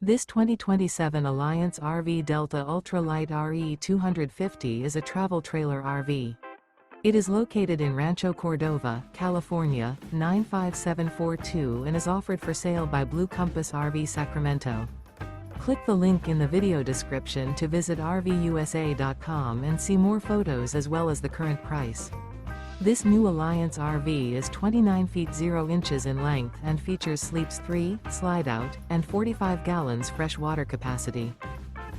This 2027 Alliance RV Delta Ultralight RE 250 is a travel trailer RV. It is located in Rancho Cordova, California, 95742 and is offered for sale by Blue Compass RV Sacramento. Click the link in the video description to visit RVUSA.com and see more photos as well as the current price. This new Alliance RV is 29 feet 0 inches in length and features sleeps 3, Slideout, and 45 gallons fresh water capacity.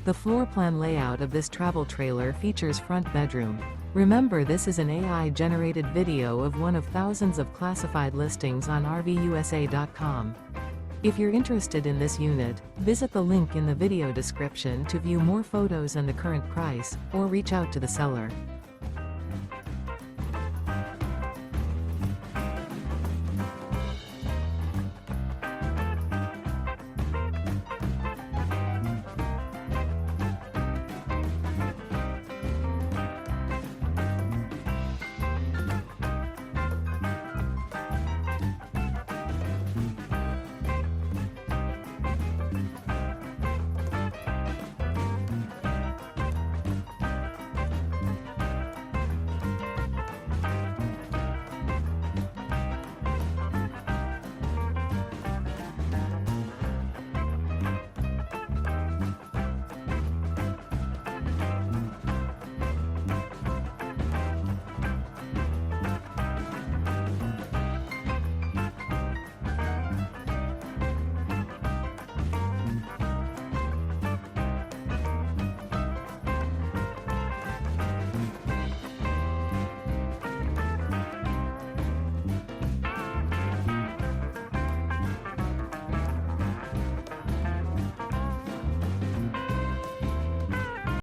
The floor plan layout of this travel trailer features front bedroom. Remember, this is an AI-generated video of one of thousands of classified listings on RVUSA.com. If you're interested in this unit, visit the link in the video description to view more photos and the current price, or reach out to the seller.